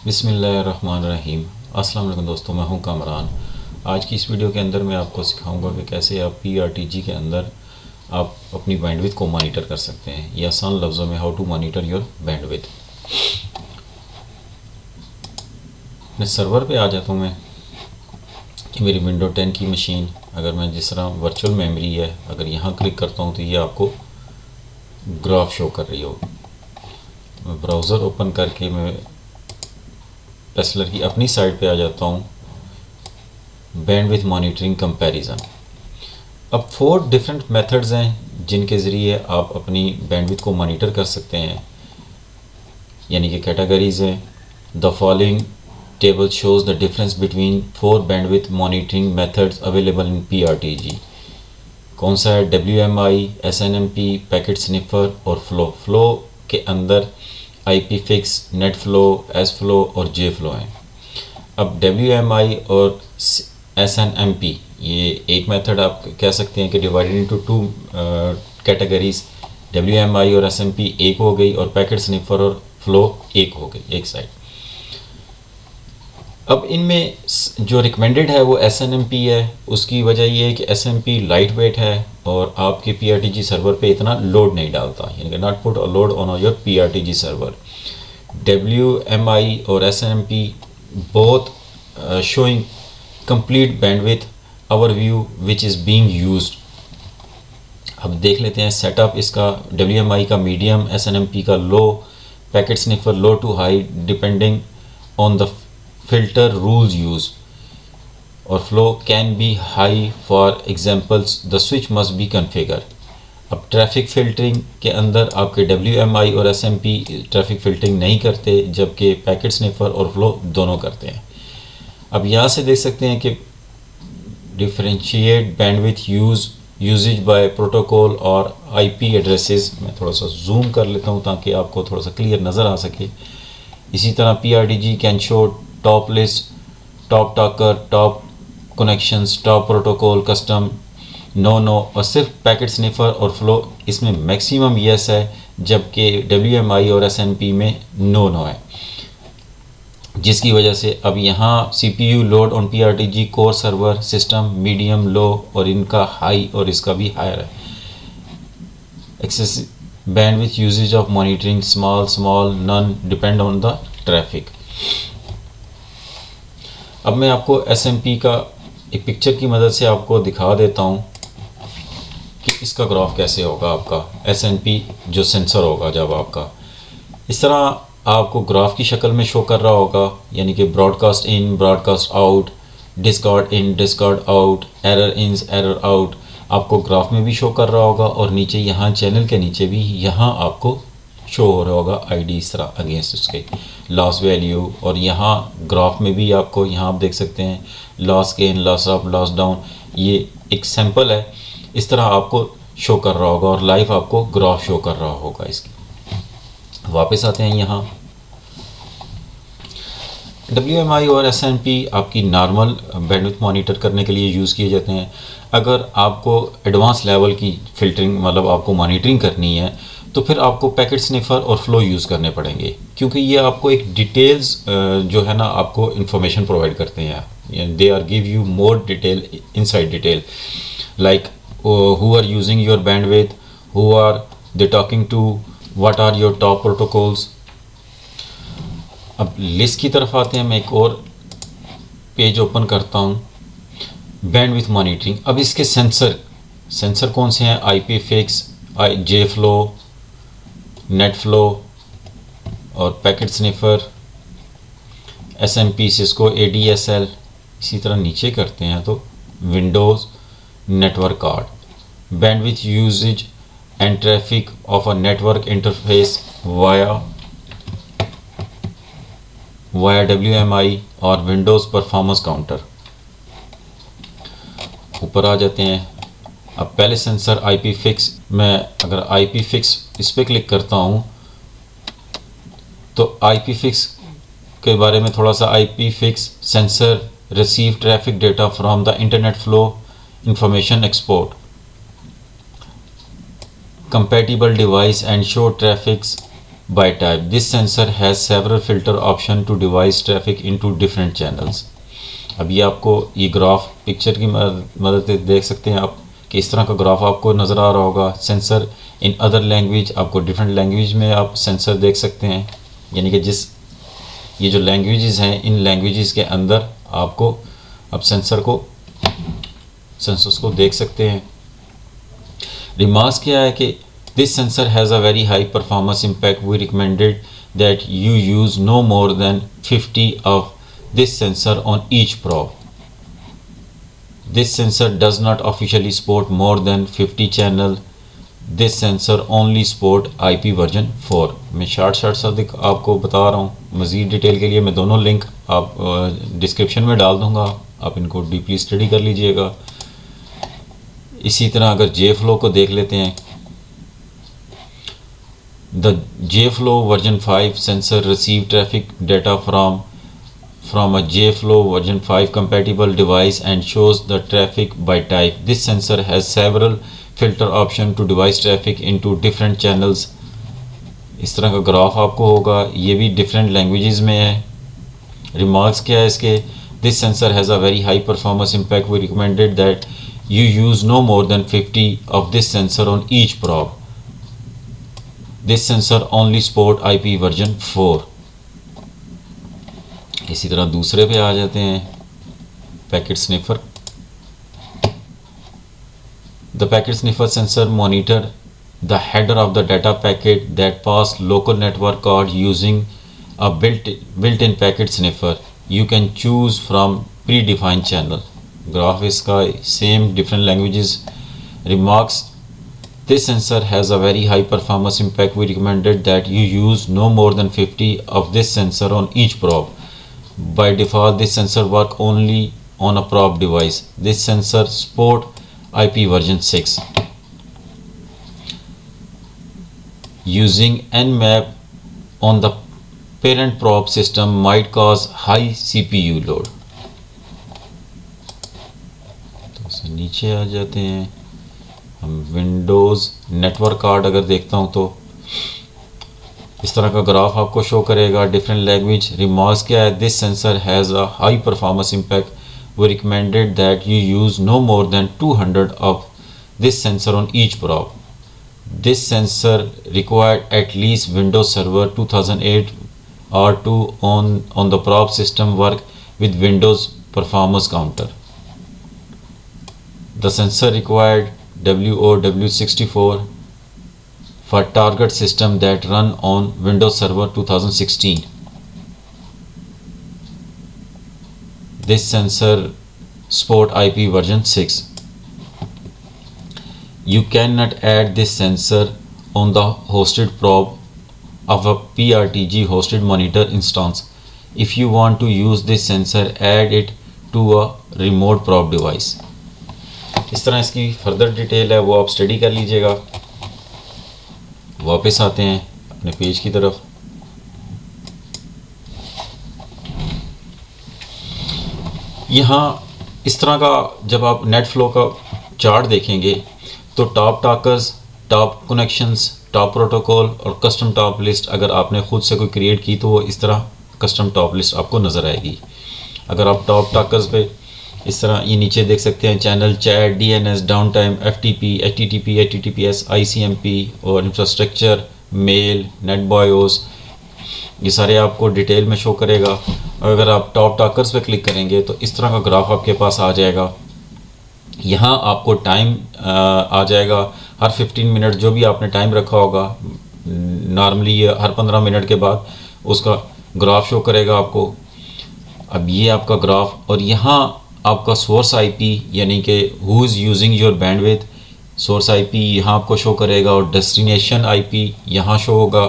बिस्मिल्लाहिर्रहमानिर्रहीम। अस्सलाम वालेकुम दोस्तों, मैं हूं कामरान। आज की इस वीडियो के अंदर मैं आपको सिखाऊंगा कि कैसे आप पीआरटीजी के अंदर आप अपनी बैंडविड्थ को मॉनिटर कर सकते हैं, या आसान लफ्ज़ों में how to monitor your bandwidth. मैं सर्वर पे आ जाता हूँ मैं कि मेरी विंडो 10 की मशीन, अगर मैं जिस तरह वर्चुअल मेमोरी है, अगर यहाँ क्लिक करता हूँ तो ये आपको ग्राफ शो कर रही होगी। मैं ब्राउज़र ओपन करके मैं पेसलर की अपनी साइट पे आ जाता हूँ, बैंडविड्थ मॉनिटरिंग कंपैरिजन। अब 4 डिफरेंट मेथड्स हैं जिनके ज़रिए आप अपनी बैंडविड्थ को मॉनिटर कर सकते हैं, यानी कि कैटेगरीज़ हैं। The following table shows the difference between 4 bandwidth monitoring methods available in PRTG. कौन सा है? WMI, SNMP, पैकेट स्निफर और फ्लो के अंदर IP fix, net flow, S flow और J फ्लो हैं। अब WMI और SNMP ये एक मेथड आप कह सकते हैं कि डिवाइडेड इनटू 2 कैटेगरीज। WMI और SMP एक हो गई और पैकेट स्निफर और फ्लो एक हो गई, एक साइड। अब इनमें जो रिकमेंडेड है वो SNMP है। उसकी वजह ये है कि SMP लाइट वेट है और आपके PRTG सर्वर पे इतना लोड नहीं डालता, यानी कि not put a load on your PRTG server. WMI और SNMP both showing complete bandwidth overview which is being used। अब देख लेते हैं सेटअप इसका। WMI का मीडियम, SNMP का low, packet sniffer low to high depending on the filter rules use, और flow can be high. For examples the switch must be configure. अब traffic filtering के अंदर आपके WMI और SMP ट्रैफिक फ़िल्टरिंग नहीं करते, जबकि पैकेट स्निफर और फ्लो दोनों करते हैं। अब यहाँ से देख सकते हैं कि differentiate bandwidth usage by protocol और IP एड्रेसेस। मैं थोड़ा सा जूम कर लेता हूँ ताकि आपको थोड़ा सा क्लियर नज़र आ सके। इसी तरह PRTG can show top list, top talker, top connections, top protocol, custom, no और सिर्फ पैकेट स्निफर और फ्लो इसमें मैक्सिमम यस है, जबकि WMI और SNP में नो है, जिसकी वजह से अब यहाँ CPU load on PRTG core server system medium low और इनका हाई और इसका भी हायर है। Excess bandwidth usage of monitoring small none depend on the traffic. अब मैं आपको SMP का एक पिक्चर की मदद से आपको दिखा देता हूँ कि इसका ग्राफ कैसे होगा। आपका SNP जो सेंसर होगा, जब आपका इस तरह आपको ग्राफ की शक्ल में शो कर रहा होगा, यानी कि broadcast in, broadcast out, discard in, discard out, error in, error out, आपको ग्राफ में भी शो कर रहा होगा। और नीचे यहाँ चैनल के नीचे भी यहाँ आपको शो हो रहा होगा ID इस तरह अगेंस्ट उसके लॉस वैल्यू। और यहाँ ग्राफ में भी आपको यहाँ आप देख सकते हैं loss gain, loss up, loss down. ये एक सैंपल है, इस तरह आपको शो कर रहा होगा और लाइव आपको ग्राफ शो कर रहा होगा इसकी। वापस आते हैं यहाँ। WMI और SNP आपकी नॉर्मल बैंडविड्थ मॉनिटर करने के लिए यूज़ किए जाते हैं। अगर आपको एडवांस लेवल की फ़िल्टरिंग मतलब आपको मॉनिटरिंग करनी है तो फिर आपको पैकेट स्निफर और फ्लो यूज़ करने पड़ेंगे, क्योंकि ये आपको एक डिटेल्स जो है ना आपको इंफॉर्मेशन प्रोवाइड करते हैं। They are give you more detail, inside detail, like who are using your bandwidth, who are they talking to, what are your top protocols. अब लिस्ट की तरफ आते हैं। मैं एक और पेज ओपन करता हूँ, बैंडविड्थ मॉनिटरिंग। अब इसके सेंसर कौन से हैं? IP fix, J flow, net flow और packet sniffer, SMP, Cisco ADSL। इसी तरह नीचे करते हैं तो Windows network card. Bandwidth usages and traffic of a network interface via WMI और विंडोज़ परफॉर्मेंस काउंटर। ऊपर आ जाते हैं। अब पहले सेंसर IP फिक्स, मैं अगर IP फिक्स इस पर क्लिक करता हूँ तो IP फिक्स के बारे में थोड़ा सा। IP fix sensor receive traffic data from the internet flow information export, compatible device and show traffics by type. This sensor has several filter option to divide traffic into different channels. अब ये आपको ये graph picture की मदद से देख सकते हैं आप कि इस तरह का ग्राफ आपको नज़र आ रहा होगा. सेंसर इन अदर लैंग्वेज, आपको डिफरेंट लैंग्वेज में आप सेंसर देख सकते हैं, यानी कि जिस ये जो लैंग्वेजेस हैं इन लैंग्वेजेस के अंदर आपको अब सेंसर्स को देख सकते हैं. रिमार्क्स क्या है कि this sensor has a very high performance impact. We recommended that you use no more than 50 of this sensor on each probe. This sensor does not officially support more than 50 channel. This sensor only support IP version 4. मैं short सा आपको बता रहा हूँ. मज़ीद detail के लिए मैं दोनों लिंक आप डिस्क्रिप्शन में डाल दूँगा, आप इनको डीपली स्टडी कर लीजिएगा. इसी तरह अगर JFlow को देख लेते हैं, the JFlow version 5 sensor receive traffic data from a JFlow version 5 compatible device and shows the traffic by type. This sensor has several filter option to divide traffic into different channels. इस तरह का graph आपको होगा, ये भी different languages में है. Remarks क्या है इसके? This sensor has a very high performance impact. We recommended that you use no more than 50 of this sensor on each probe. This sensor only support IP version 4. इसी तरह दूसरे पे आ जाते हैं, packet sniffer. The packet sniffer sensor monitor the header of the data packet that pass local network card using a built-in packet sniffer. You can choose from predefined channel. Graph इसका same different languages. Remarks this sensor has a very high performance impact. We recommended that you use no more than 50 of this sensor on each probe. By default this sensor work only on a probe device. This sensor support IP version 6. Using Nmap on the parent probe system might cause high CPU load. नीचे आ जाते हैं हम. Windows network card अगर देखता हूँ तो इस तरह का ग्राफ आपको शो करेगा, डिफरेंट लैंग्वेज. रिमार्क्स क्या है? This sensor has a high performance impact. We recommended that you use no more than 200 of this sensor on each probe. This sensor required at least Windows server 2008 R2 on the probe system work with Windows performance counter. The sensor required WOW64 for target system that run on Windows Server 2016. This sensor support IP version 6. You cannot add this sensor on the hosted probe of a PRTG hosted monitor instance. If you want to use this sensor, add it to a remote probe device. इस तरह इसकी further detail है, वो आप study कर लीजिएगा. वापस आते हैं अपने पेज की तरफ. यहाँ इस तरह का जब आप नेट फ्लो का चार्ट देखेंगे तो top talkers, top connections, top protocol और कस्टम टॉप लिस्ट अगर आपने खुद से कोई क्रिएट की तो वो इस तरह कस्टम टॉप लिस्ट आपको नज़र आएगी. अगर आप टॉप टॉकर्स पे इस तरह ये नीचे देख सकते हैं channel, chat, DNS, down time, FTP, HTTP, HTTPS, ICMP और इंफ्रास्ट्रक्चर, मेल, नेटबॉयोस, ये सारे आपको डिटेल में शो करेगा. और अगर आप टॉप टॉकर्स पे क्लिक करेंगे तो इस तरह का ग्राफ आपके पास आ जाएगा. यहाँ आपको टाइम आ जाएगा. हर 15 मिनट जो भी आपने टाइम रखा होगा, नॉर्मली ये हर 15 मिनट के बाद उसका ग्राफ शो करेगा आपको. अब ये आपका ग्राफ, और यहाँ आपका सोर्स IP यानी कि who is using your bandwidth, source IP यहाँ आपको शो करेगा. और डेस्टिनेशन IP यहाँ शो होगा.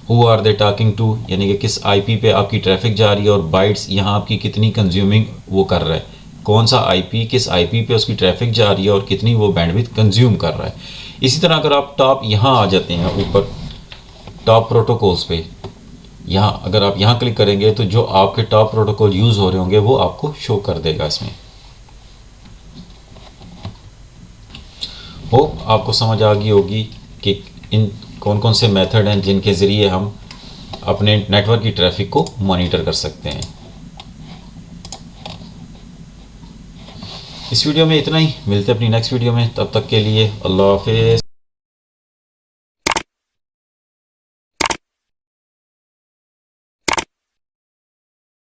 Who are they talking to, यानी कि किस IP पे आपकी ट्रैफिक जा रही है. और बाइट्स यहाँ आपकी कितनी कंज्यूमिंग वो कर रहा है, कौन सा IP किस IP पे उसकी ट्रैफिक जा रही है और कितनी वो बैंडविड्थ कंज्यूम कर रहा है. इसी तरह अगर आप टॉप यहाँ आ जाते हैं ऊपर टॉप प्रोटोकॉल्स पे, यहाँ अगर आप यहाँ क्लिक करेंगे तो जो आपके टॉप प्रोटोकॉल यूज़ हो रहे होंगे वो आपको शो कर देगा इसमें. होप आपको समझ आ गई होगी कि इन कौन कौन से मेथड हैं जिनके ज़रिए हम अपने नेटवर्क की ट्रैफिक को मॉनिटर कर सकते हैं। इस वीडियो में इतना ही, मिलते हैं अपनी नेक्स्ट वीडियो में, तब तक के लिए अल्लाह हाफिज़।